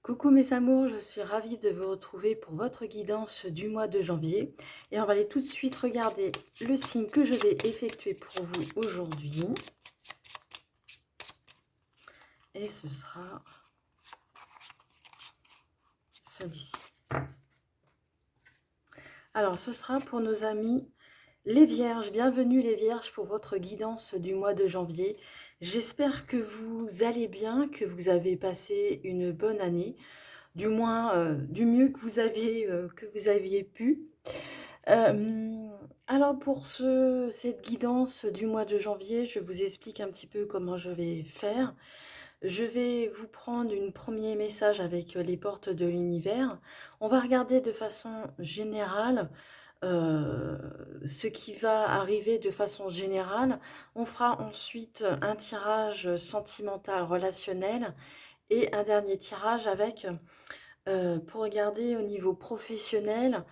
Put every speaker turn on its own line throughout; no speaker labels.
Coucou mes amours, je suis ravie de vous retrouver pour votre guidance du mois de janvier. Et on va aller tout de suite regarder le signe que je vais effectuer pour vous aujourd'hui. Et ce sera celui-ci. Alors, ce sera pour nos amis les Vierges. Bienvenue les Vierges pour votre guidance du mois de janvier. J'espère que vous allez bien, que vous avez passé une bonne année. Du moins, du mieux que vous aviez pu. Alors pour cette guidance du mois de janvier, je vous explique un petit peu comment je vais faire. Je vais vous prendre un premier message avec les portes de l'univers. On va regarder de façon générale euh, ce qui va arriver de façon générale. On fera ensuite un tirage sentimental relationnel et un dernier tirage avec pour regarder au niveau professionnel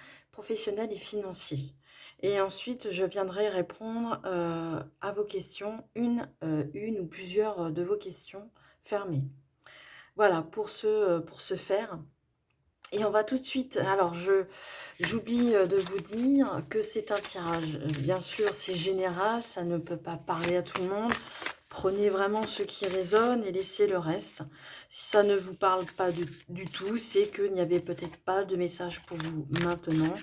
et financier. Et ensuite, je viendrai répondre à vos questions, une ou plusieurs de vos questions fermées. Voilà, pour ce faire. Et on va tout de suite, alors j'oublie de vous dire que c'est un tirage. Bien sûr, c'est général, ça ne peut pas parler à tout le monde. Prenez vraiment ce qui résonne et laissez le reste. Si ça ne vous parle pas du tout, c'est qu'il n'y avait peut-être pas de message pour vous maintenant.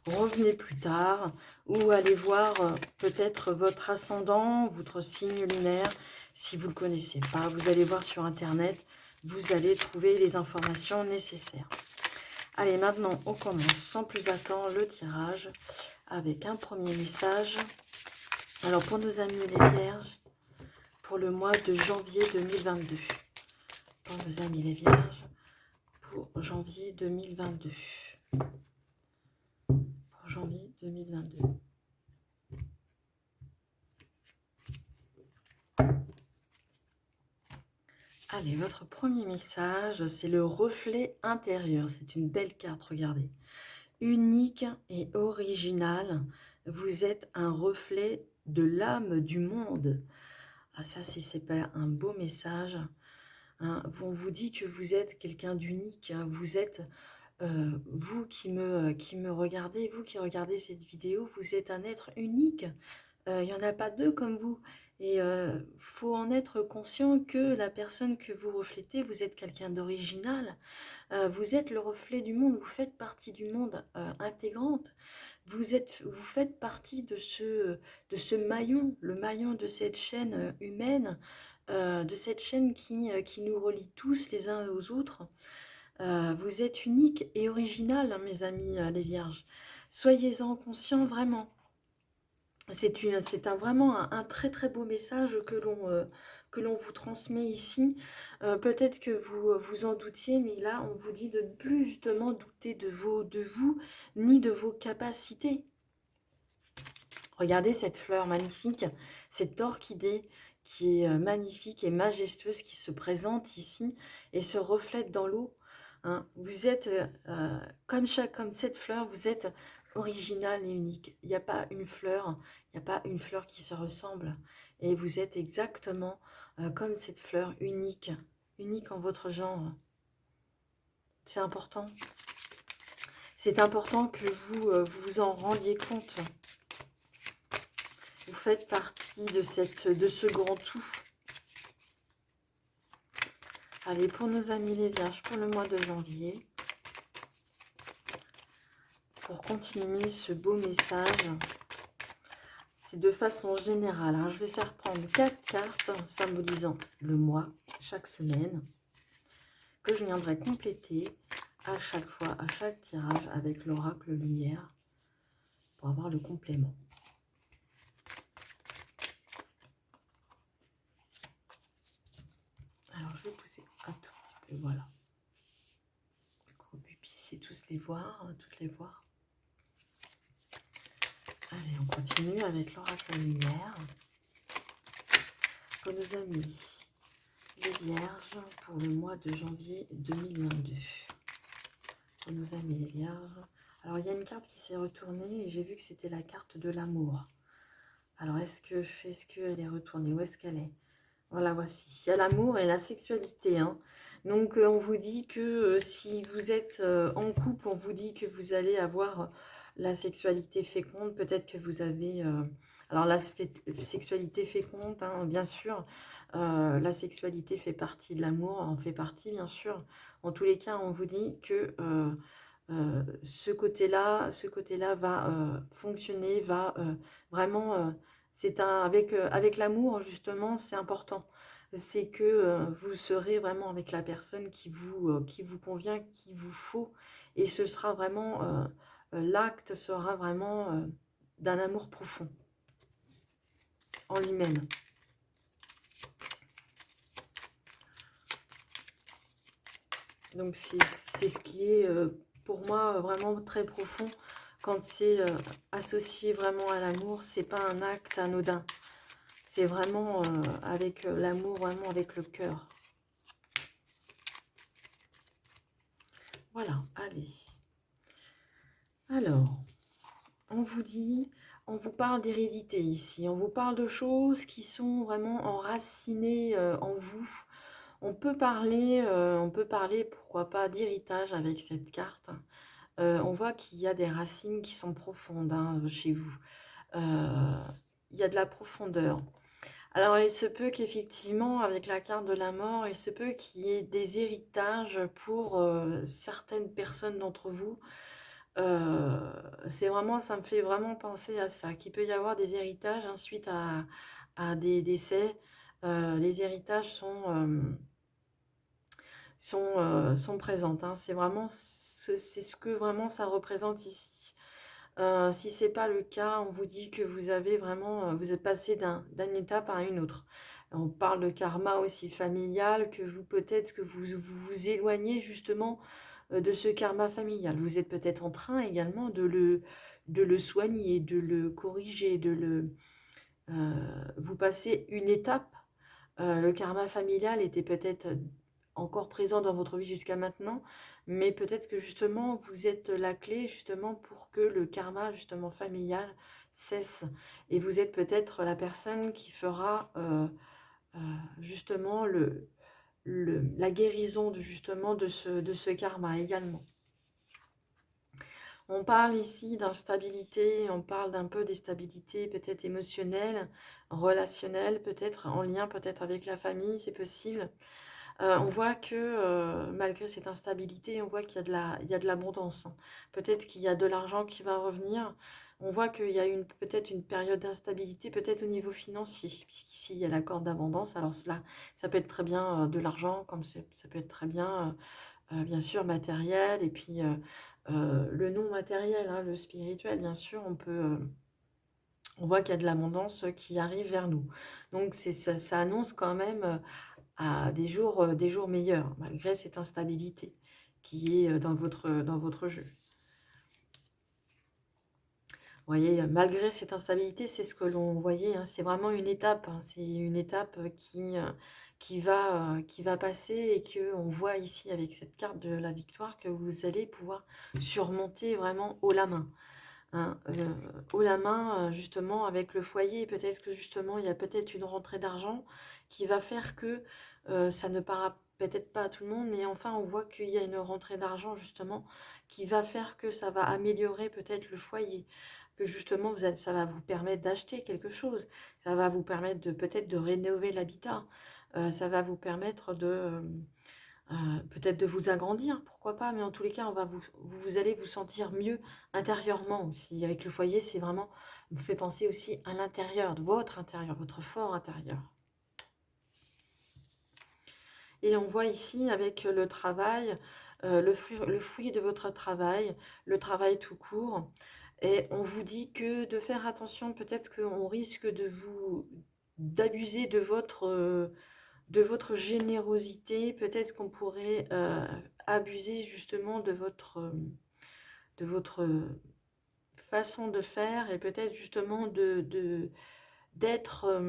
Revenez plus tard ou allez voir peut-être votre ascendant, votre signe lunaire. Si vous ne le connaissez pas, vous allez voir sur Internet, vous allez trouver les informations nécessaires. Allez, maintenant, on commence sans plus attendre le tirage avec un premier message. Alors, pour nos amis les Vierges, pour le mois de janvier 2022. Pour nos amis les Vierges, pour janvier 2022. Pour janvier 2022. Allez, votre premier message, c'est le reflet intérieur. C'est une belle carte, regardez. Unique et original, vous êtes un reflet de l'âme du monde. Ah ça, si c'est pas un beau message, hein, on vous dit que vous êtes quelqu'un d'unique, hein, vous êtes, vous qui me regardez, vous qui regardez cette vidéo, vous êtes un être unique. Il n'y en a pas deux comme vous. Et faut en être conscient que la personne que vous reflétez, vous êtes quelqu'un d'original. Vous êtes le reflet du monde, vous faites partie du monde intégrante. Vous faites partie de ce maillon, le maillon de cette chaîne humaine, de cette chaîne qui nous relie tous les uns aux autres. Vous êtes unique et original, hein, mes amis les Vierges. Soyez-en conscients vraiment. C'est vraiment un très très beau message que l'on vous transmet ici. Peut-être que vous vous en doutiez, mais là on vous dit de ne plus justement douter de vous, ni de vos capacités. Regardez cette fleur magnifique, cette orchidée qui est magnifique et majestueuse, qui se présente ici et se reflète dans l'eau. Hein. Vous êtes, comme cette fleur, vous êtes original et unique. Il n'y a pas une fleur, il n'y a pas une fleur qui se ressemble. Et vous êtes exactement comme cette fleur, unique, unique en votre genre. C'est important. C'est important que vous vous en rendiez compte. Vous faites partie de ce grand tout. Allez, pour nos amis les Vierges, pour le mois de janvier, pour continuer ce beau message, c'est de façon générale. Hein, je vais faire prendre 4 cartes symbolisant le mois, chaque semaine, que je viendrai compléter à chaque fois, à chaque tirage avec l'oracle lumière, pour avoir le complément. Alors, je vais pousser un tout petit peu, voilà. Que vous puissiez tous les voir, toutes les voir. Allez, on continue avec l'oracle lumière. Pour nos amis, les Vierges, pour le mois de janvier 2022. Pour nos amis les Vierges. Alors, il y a une carte qui s'est retournée et j'ai vu que c'était la carte de l'amour. Alors, est-ce qu'elle est retournée? Où est-ce qu'elle est? Voilà, voici. Il y a l'amour et la sexualité, hein. Donc, on vous dit que si vous êtes en couple, on vous dit que vous allez avoir la sexualité féconde. Peut-être que vous avez... alors, la sexualité féconde, hein, bien sûr. La sexualité fait partie de l'amour, en fait partie, bien sûr. En tous les cas, on vous dit que ce côté-là va fonctionner, va vraiment... c'est un, avec l'amour, justement, c'est important. C'est que vous serez vraiment avec la personne qui vous convient, qu'il vous faut. Et ce sera vraiment, l'acte sera vraiment d'un amour profond en lui-même. Donc c'est ce qui est pour moi vraiment très profond quand c'est associé vraiment à l'amour. C'est pas un acte anodin. C'est vraiment avec l'amour, vraiment avec le cœur. Voilà, allez. Alors, on vous dit, on vous parle d'hérédité ici. On vous parle de choses qui sont vraiment enracinées en vous. On peut parler, pourquoi pas, d'héritage avec cette carte. On voit qu'il y a des racines qui sont profondes, hein, chez vous. Il y a de la profondeur. Alors, il se peut qu'effectivement, avec la carte de la mort, il se peut qu'il y ait des héritages pour certaines personnes d'entre vous. C'est vraiment, ça me fait vraiment penser à ça, qu'il peut y avoir des héritages hein, suite à des décès. Les héritages sont présentes, hein. C'est vraiment c'est ce que vraiment ça représente ici. Si c'est pas le cas, on vous dit que vous avez vraiment, vous êtes passé d'une étape à une autre. On parle de karma aussi familial, que vous peut-être que vous éloignez justement de ce karma familial. Vous êtes peut-être en train également de le soigner, de le corriger, vous passez une étape. Le karma familial était peut-être encore présent dans votre vie jusqu'à maintenant, mais peut-être que justement vous êtes la clé justement pour que le karma justement familial cesse. Et vous êtes peut-être la personne qui fera euh, justement la guérison justement de ce karma également. On parle ici d'instabilité, on parle d'un peu d'instabilité peut-être émotionnelle, relationnelle, peut-être en lien peut-être avec la famille, c'est possible. On voit que malgré cette instabilité, on voit qu'il y a il y a de l'abondance, hein. Peut-être qu'il y a de l'argent qui va revenir. On voit qu'il y a peut-être une période d'instabilité, peut-être au niveau financier, puisqu'ici il y a la corde d'abondance. Alors cela, ça peut être très bien de l'argent, comme ça peut être très bien sûr matériel, et puis le non matériel, hein, le spirituel, bien sûr, on voit qu'il y a de l'abondance qui arrive vers nous. Donc ça annonce quand même à des jours meilleurs, malgré cette instabilité qui est dans votre jeu. Vous voyez, malgré cette instabilité, c'est ce que l'on voyait, hein, c'est vraiment une étape, hein, c'est une étape qui va passer et qu'on voit ici avec cette carte de la victoire que vous allez pouvoir surmonter vraiment haut la main. Hein, haut la main, justement, avec le foyer, peut-être que justement, il y a peut-être une rentrée d'argent qui va faire que ça ne parlera peut-être pas à tout le monde, mais enfin, on voit qu'il y a une rentrée d'argent, justement, qui va faire que ça va améliorer peut-être le foyer, que justement, ça va vous permettre d'acheter quelque chose, ça va vous permettre de peut-être de rénover l'habitat, ça va vous permettre de... peut-être de vous agrandir, pourquoi pas, mais en tous les cas, vous allez vous sentir mieux intérieurement aussi. Avec le foyer, c'est vraiment, vous fait penser aussi à l'intérieur, de votre intérieur, votre fort intérieur. Et on voit ici avec le travail, le fruit de votre travail, le travail tout court. Et on vous dit que de faire attention, peut-être qu'on risque d'abuser de votre générosité. Peut-être qu'on pourrait abuser justement de votre façon de faire et peut-être justement d'être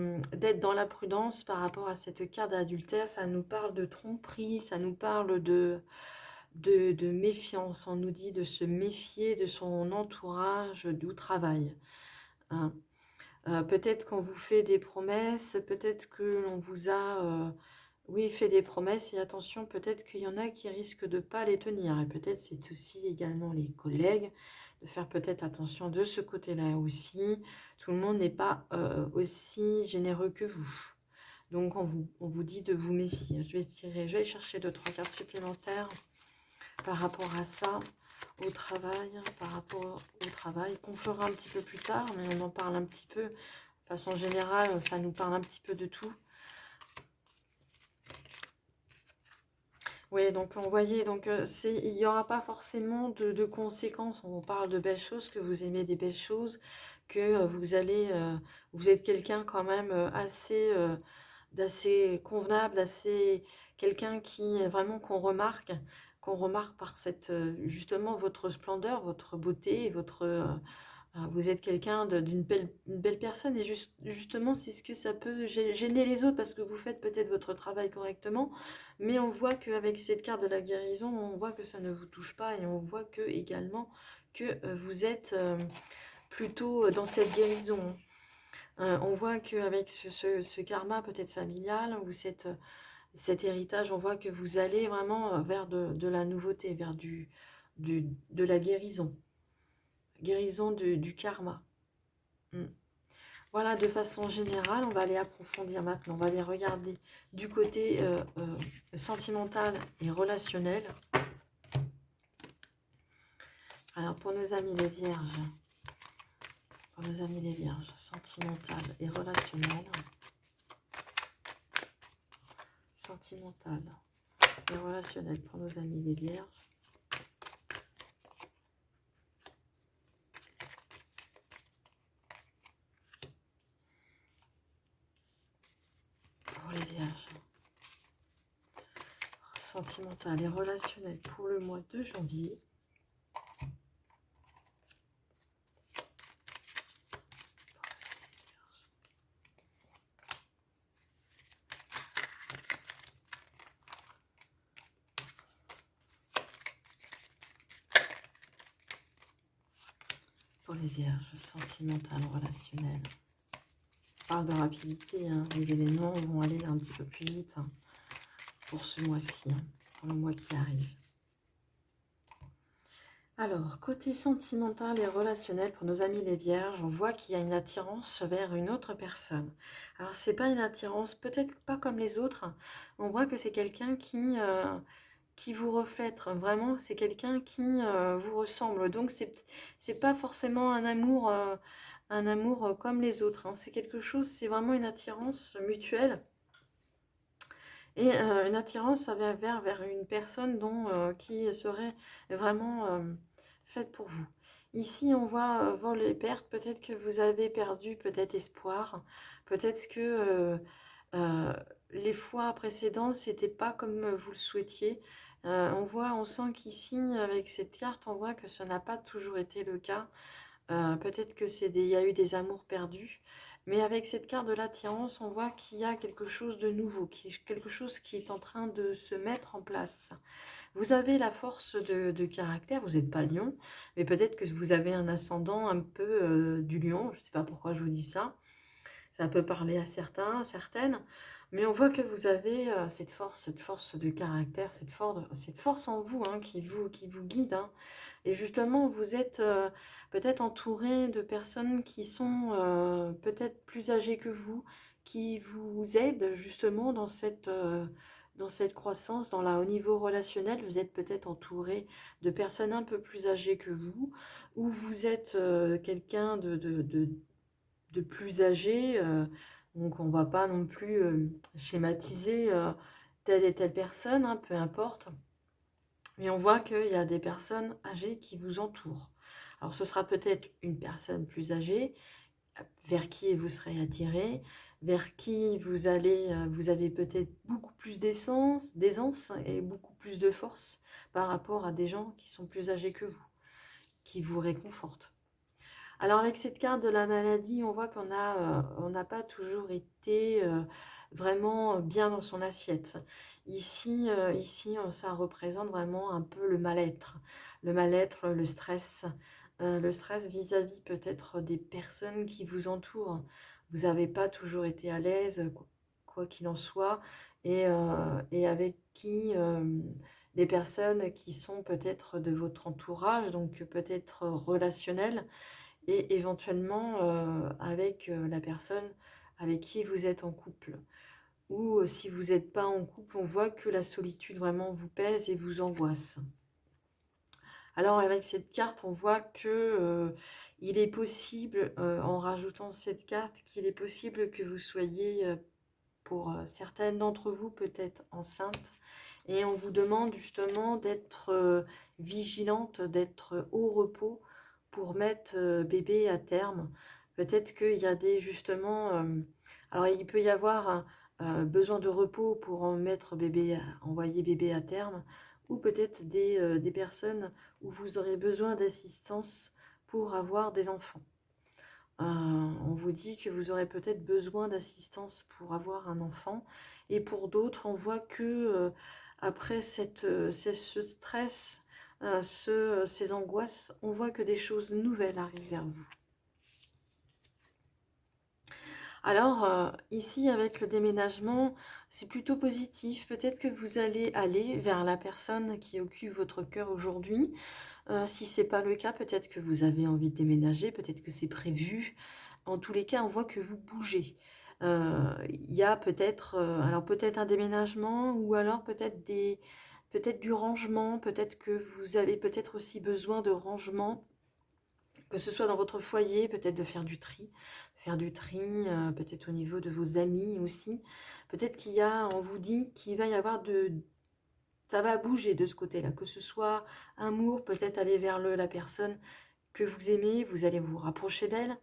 dans la prudence par rapport à cette carte d'adultère. Ça nous parle de tromperie, ça nous parle de méfiance. On nous dit de se méfier de son entourage du travail, hein. Peut-être qu'on vous fait des promesses, peut-être que l'on vous a, oui, fait des promesses et attention, peut-être qu'il y en a qui risquent de pas les tenir et peut-être c'est aussi également les collègues, de faire peut-être attention de ce côté-là aussi. Tout le monde n'est pas, aussi généreux que vous. Donc on vous dit de vous méfier. Je vais chercher 2-3 cartes supplémentaires par rapport à ça, au travail, par rapport au travail, qu'on fera un petit peu plus tard, mais on en parle un petit peu. De façon générale, ça nous parle un petit peu de tout. Oui, donc on voyait, donc il n'y aura pas forcément de conséquences. On parle de belles choses, que vous aimez des belles choses, que vous êtes quelqu'un quand même d'assez convenable, d'assez quelqu'un qui vraiment qu'on remarque par cette justement votre splendeur, votre beauté, vous êtes quelqu'un d'une une belle personne et justement c'est ce que ça peut gêner les autres parce que vous faites peut-être votre travail correctement, mais on voit qu'avec cette carte de la guérison, on voit que ça ne vous touche pas et on voit que également que vous êtes plutôt dans cette guérison. On voit qu'avec ce karma peut-être familial ou cet héritage, on voit que vous allez vraiment vers de la nouveauté, vers de la guérison. Guérison du karma. Mm. Voilà, de façon générale, on va aller approfondir maintenant. On va aller regarder du côté sentimental et relationnel. Alors, pour nos amis les vierges, sentimental et relationnel. Sentimental et relationnel pour nos amis les vierges. Pour les vierges. Sentimental et relationnel pour le mois de janvier. Pour les vierges, sentimental, relationnel. On parle de rapidité, hein. Les événements vont aller un petit peu plus vite hein, pour ce mois-ci, hein, pour le mois qui arrive. Alors, côté sentimental et relationnel, pour nos amis les vierges, on voit qu'il y a une attirance vers une autre personne. Alors, c'est pas une attirance, peut-être pas comme les autres. On voit que c'est quelqu'un qui vous reflète. Vraiment, c'est quelqu'un qui vous ressemble. Donc, c'est pas forcément un amour comme les autres. Hein. C'est quelque chose, c'est vraiment une attirance mutuelle. Et une attirance vers une personne qui serait vraiment faite pour vous. Ici, on voit vol et perte. Peut-être que vous avez perdu peut-être espoir. Peut-être que les fois précédentes, c'était pas comme vous le souhaitiez. On sent qu'ici, avec cette carte, on voit que ce n'a pas toujours été le cas. Peut-être que il y a eu des amours perdus. Mais avec cette carte de l'attirance, on voit qu'il y a quelque chose de nouveau, quelque chose qui est en train de se mettre en place. Vous avez la force de caractère, vous n'êtes pas lion, mais peut-être que vous avez un ascendant un peu du lion, je ne sais pas pourquoi je vous dis ça. Ça peut parler à certains, certaines, mais on voit que vous avez cette force de caractère, cette force en vous, hein, qui vous guide. Hein. Et justement, vous êtes peut-être entouré de personnes qui sont peut-être plus âgées que vous, qui vous aident justement dans cette croissance, au niveau relationnel. Vous êtes peut-être entouré de personnes un peu plus âgées que vous, ou vous êtes quelqu'un de plus âgé. Donc, on ne va pas non plus schématiser telle et telle personne, hein, peu importe. Mais on voit qu'il y a des personnes âgées qui vous entourent. Alors, ce sera peut-être une personne plus âgée vers qui vous serez attiré, vers qui vous avez peut-être beaucoup plus d'aisance et beaucoup plus de force par rapport à des gens qui sont plus âgés que vous, qui vous réconfortent. Alors avec cette carte de la maladie, on voit on n'a pas toujours été vraiment bien dans son assiette. Ici, ça représente vraiment un peu le mal-être, le stress, le stress vis-à-vis peut-être des personnes qui vous entourent. Vous n'avez pas toujours été à l'aise, quoi qu'il en soit, et avec qui, des personnes qui sont peut-être de votre entourage, donc peut-être relationnelles, et éventuellement avec la personne avec qui vous êtes en couple. Ou si vous n'êtes pas en couple, on voit que la solitude vraiment vous pèse et vous angoisse. Alors avec cette carte, on voit que, il est possible, en rajoutant cette carte, qu'il est possible que vous soyez, pour, certaines d'entre vous, peut-être enceintes, et on vous demande justement d'être, vigilante, d'être au repos pour mettre, bébé à terme. Peut-être qu'il y a des justement, alors il peut y avoir besoin de repos pour en mettre bébé envoyer bébé à terme, ou peut-être des personnes où vous aurez besoin d'assistance pour avoir des enfants. On vous dit que vous aurez peut-être besoin d'assistance pour avoir un enfant, et pour d'autres, on voit que, après ce stress, ces angoisses, on voit que des choses nouvelles arrivent vers vous. Alors, ici, avec le déménagement, c'est plutôt positif. Peut-être que vous allez aller vers la personne qui occupe votre cœur aujourd'hui. Si c'est pas le cas, peut-être que vous avez envie de déménager, peut-être que c'est prévu. En tous les cas, on voit que vous bougez. Il y a peut-être, alors peut-être un déménagement, ou alors peut-être du rangement, peut-être que vous avez peut-être aussi besoin de rangement, que ce soit dans votre foyer, peut-être de faire du tri, peut-être au niveau de vos amis aussi. Peut-être on vous dit qu'il va y avoir ça va bouger de ce côté-là, que ce soit amour, peut-être aller vers la personne que vous aimez, vous allez vous rapprocher d'elle.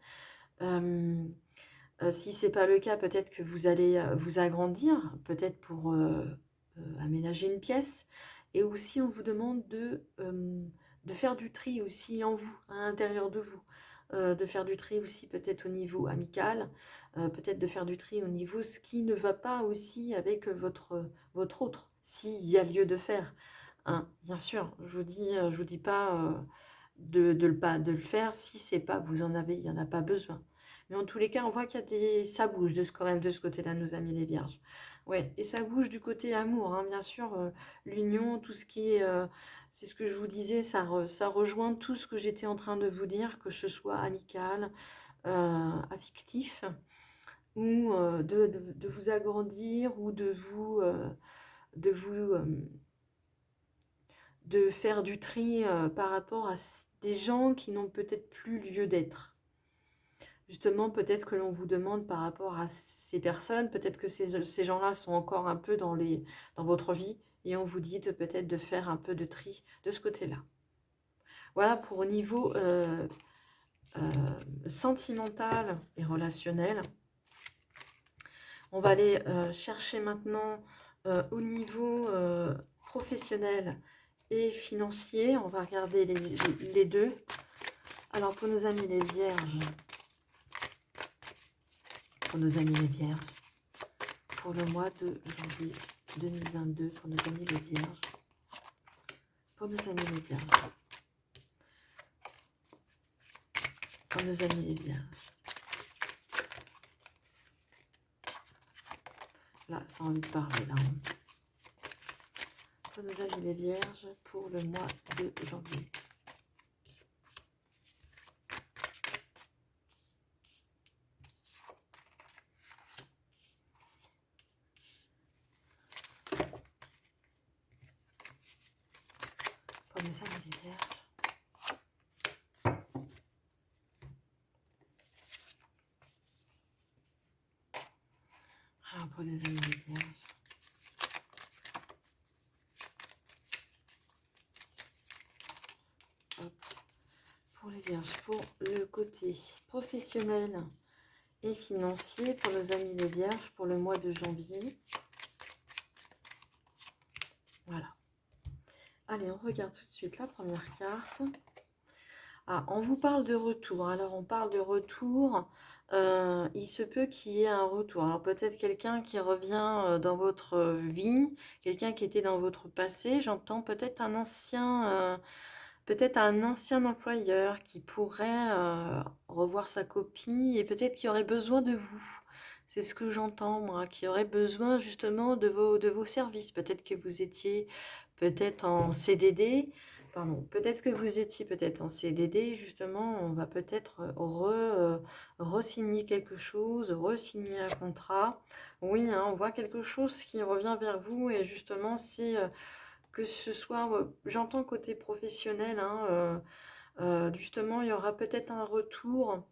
Si c'est pas le cas, peut-être que vous allez vous agrandir, peut-être pour aménager une pièce. Et aussi, on vous demande de faire du tri aussi en vous, à l'intérieur de vous. De faire du tri aussi peut-être au niveau amical, peut-être de faire du tri au niveau ce qui ne va pas aussi avec votre autre, s'il y a lieu de faire. Hein, bien sûr, je vous dis pas de le faire si c'est pas, il y en a pas besoin. Mais en tous les cas, on voit qu'il y a ça bouge quand même de ce côté-là, nos amis les vierges. Ouais, et ça bouge du côté amour, hein, bien sûr, l'union, tout ce qui est, c'est ce que je vous disais, ça rejoint tout ce que j'étais en train de vous dire, que ce soit amical, affectif, ou de vous agrandir, ou de vous, de faire du tri par rapport à des gens qui n'ont peut-être plus lieu d'être. Justement, peut-être que l'on vous demande par rapport à ces personnes, peut-être que ces gens-là sont encore un peu dans votre vie, et on vous dit peut-être de faire un peu de tri de ce côté-là. Voilà pour au niveau sentimental et relationnel. On va aller chercher maintenant au niveau professionnel et financier. On va regarder les deux. Alors, pour nos amis les vierges, pour le mois de janvier 2022, pour nos amis les vierges, pour nos amis les vierges, pour nos amis les vierges. Là, ça a envie de parler, là. Pour nos amis les vierges, pour le mois de janvier. Pour nos amis les vierges. Alors, pour nos amis les vierges. Pour les vierges, pour le côté professionnel et financier, pour nos amis les vierges, pour le mois de janvier. Voilà. Allez, on regarde tout de suite la première carte. Ah, on vous parle de retour. Alors, on parle de retour. Il se peut qu'il y ait un retour. Alors, peut-être quelqu'un qui revient dans votre vie, quelqu'un qui était dans votre passé. J'entends peut-être un ancien peut-être un ancien employeur qui pourrait revoir sa copie et peut-être qu'il aurait besoin de vous. C'est ce que j'entends, moi, qui aurait besoin justement de vos services. Peut-être que vous étiez peut-être en CDD, pardon, peut-être que vous étiez peut-être en CDD, justement, on va peut-être re-signer quelque chose, re-signer un contrat. Oui, hein, on voit quelque chose qui revient vers vous et justement, c'est que ce soit, j'entends côté professionnel, hein, justement, il y aura peut-être un retour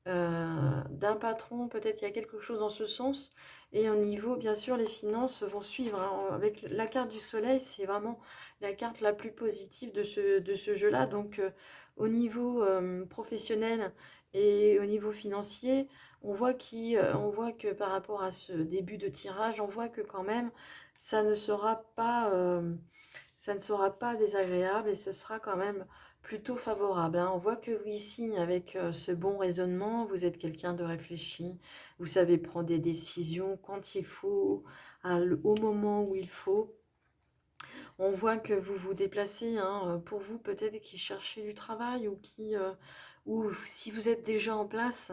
d'un patron, peut-être il y a quelque chose dans ce sens. Et au niveau, bien sûr, les finances vont suivre, hein. Avec la carte du soleil, c'est vraiment la carte la plus positive de ce jeu-là. Donc, au niveau professionnel et au niveau financier, on voit que par rapport à ce début de tirage, on voit que quand même, ça ne sera pas, ça ne sera pas désagréable et ce sera quand même plutôt favorable, hein. On voit que vous ici, avec ce bon raisonnement, vous êtes quelqu'un de réfléchi, vous savez prendre des décisions quand il faut, au moment où il faut. On voit que vous vous déplacez, hein, pour vous peut-être qui cherchez du travail ou si vous êtes déjà en place,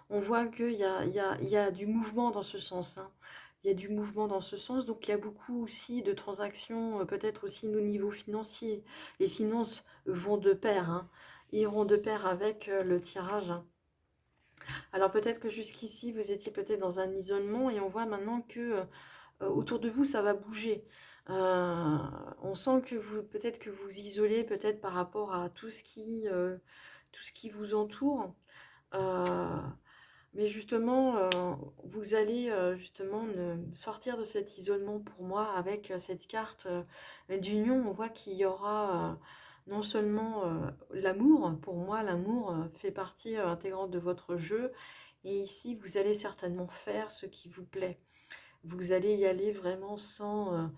on voit il y a du mouvement dans ce sens, hein. Il y a du mouvement dans ce sens, donc il y a beaucoup aussi de transactions, peut-être aussi au niveau financier. Les finances vont de pair, hein, iront de pair avec le tirage, hein. Alors peut-être que jusqu'ici, vous étiez peut-être dans un isolement et on voit maintenant que autour de vous, ça va bouger. On sent que vous, peut-être que vous isolez, peut-être par rapport à tout ce qui vous entoure. Euh, mais justement, vous allez justement sortir de cet isolement pour moi avec cette carte d'union. On voit qu'il y aura non seulement l'amour, pour moi l'amour fait partie intégrante de votre jeu. Et ici, vous allez certainement faire ce qui vous plaît. Vous allez y aller vraiment sans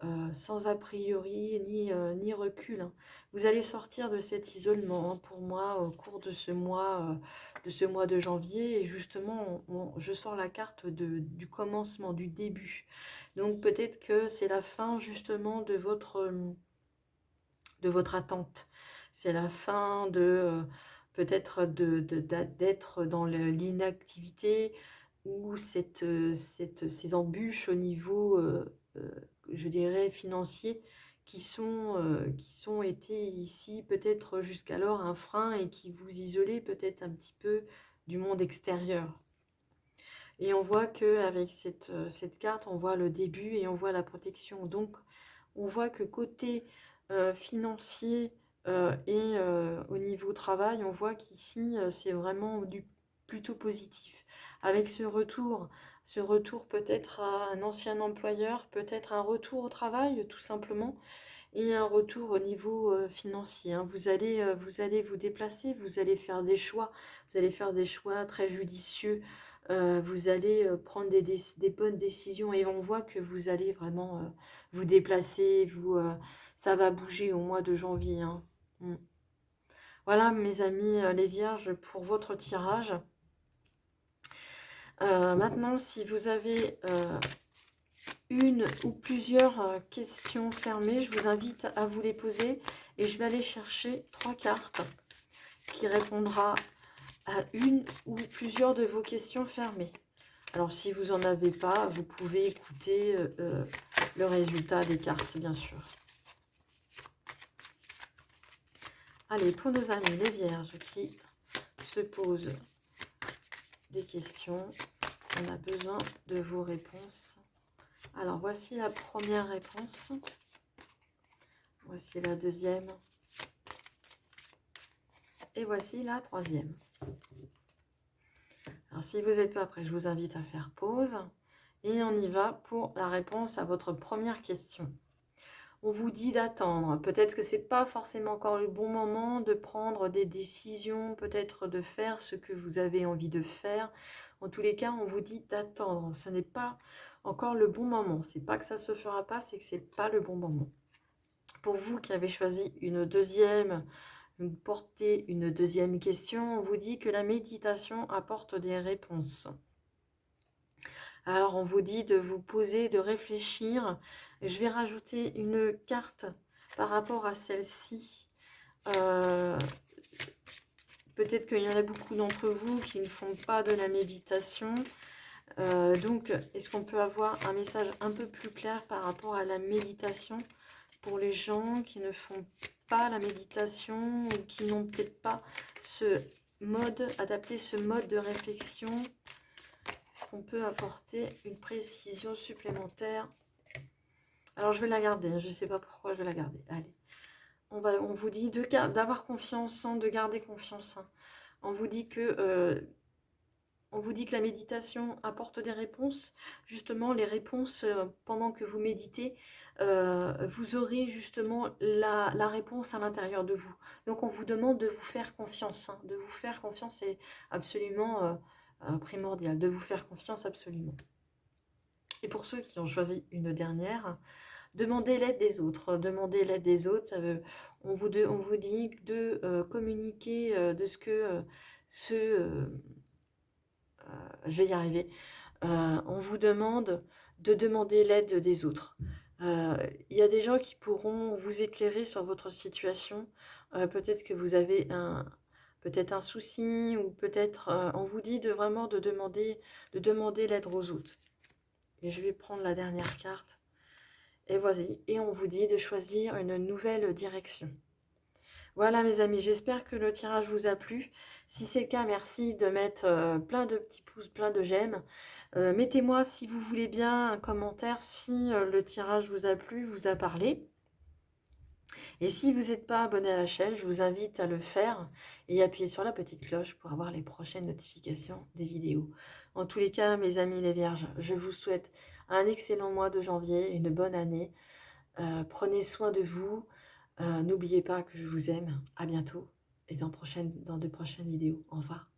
a priori ni recul, hein. Vous allez sortir de cet isolement, hein, pour moi, au cours de ce mois de janvier. Et justement, je sors la carte du commencement, du début. Donc peut-être que c'est la fin justement de votre attente. C'est la fin peut-être d'être dans l'inactivité ou ces embûches au niveau, euh, je dirais, financier qui sont été ici peut-être jusqu'alors un frein et qui vous isolaient peut-être un petit peu du monde extérieur. Et on voit qu'avec cette carte, on voit le début et on voit la protection. Donc, on voit que côté financier et au niveau travail, on voit qu'ici, c'est vraiment du plutôt positif. Avec ce retour peut-être à un ancien employeur, peut-être un retour au travail, tout simplement, et un retour au niveau financier, hein. Vous allez vous déplacer, vous allez faire des choix, vous allez faire des choix très judicieux, vous allez prendre des bonnes décisions et on voit que vous allez vraiment vous déplacer, ça va bouger au mois de janvier, hein. Mm. Voilà mes amis les vierges pour votre tirage. Maintenant, si vous avez une ou plusieurs questions fermées, je vous invite à vous les poser et je vais aller chercher 3 cartes qui répondra à une ou plusieurs de vos questions fermées. Alors si vous n'en avez pas, vous pouvez écouter le résultat des cartes, bien sûr. Allez, pour nos amis les vierges qui se posent des questions, on a besoin de vos réponses. Alors, voici la première réponse. Voici la deuxième. Et voici la troisième. Alors, si vous n'êtes pas prêt, je vous invite à faire pause. Et on y va pour la réponse à votre première question. On vous dit d'attendre. Peut-être que ce n'est pas forcément encore le bon moment de prendre des décisions, peut-être de faire ce que vous avez envie de faire. En tous les cas, on vous dit d'attendre. Ce n'est pas encore le bon moment. C'est pas que ça ne se fera pas, c'est que ce n'est pas le bon moment. Pour vous qui avez choisi portez une deuxième question, on vous dit que la méditation apporte des réponses. Alors, on vous dit de vous poser, de réfléchir. Je vais rajouter une carte par rapport à celle-ci. Euh, Peut-être qu'il y en a beaucoup d'entre vous qui ne font pas de la méditation. Donc, est-ce qu'on peut avoir un message un peu plus clair par rapport à la méditation pour les gens qui ne font pas la méditation ou qui n'ont peut-être pas ce mode, adapté ce mode de réflexion? Est-ce qu'on peut apporter une précision supplémentaire? Alors, je vais la garder, hein, je ne sais pas pourquoi je vais la garder. Allez, on vous dit d'avoir confiance, de garder confiance. Hein. On vous dit que la méditation apporte des réponses. Justement, les réponses, pendant que vous méditez, vous aurez justement la réponse à l'intérieur de vous. Donc, on vous demande de vous faire confiance. Hein. De vous faire confiance, c'est absolument primordial. De vous faire confiance, absolument. Et pour ceux qui ont choisi une dernière, demandez l'aide des autres. Demandez l'aide des autres. On vous dit de communiquer de ce que je vais y arriver. On vous demande de demander l'aide des autres. Il y a des gens qui pourront vous éclairer sur votre situation. Peut-être que vous avez peut-être un souci, ou peut-être on vous dit vraiment de demander l'aide aux autres. Et je vais prendre la dernière carte. Et voici. Et on vous dit de choisir une nouvelle direction. Voilà mes amis, j'espère que le tirage vous a plu. Si c'est le cas, merci de mettre plein de petits pouces, plein de j'aime. Mettez-moi, si vous voulez bien, un commentaire si le tirage vous a plu, vous a parlé. Et si vous n'êtes pas abonné à la chaîne, je vous invite à le faire et appuyer sur la petite cloche pour avoir les prochaines notifications des vidéos. En tous les cas, mes amis les vierges, je vous souhaite un excellent mois de janvier, une bonne année. Prenez soin de vous. N'oubliez pas que je vous aime. À bientôt et dans de prochaines vidéos. Au revoir.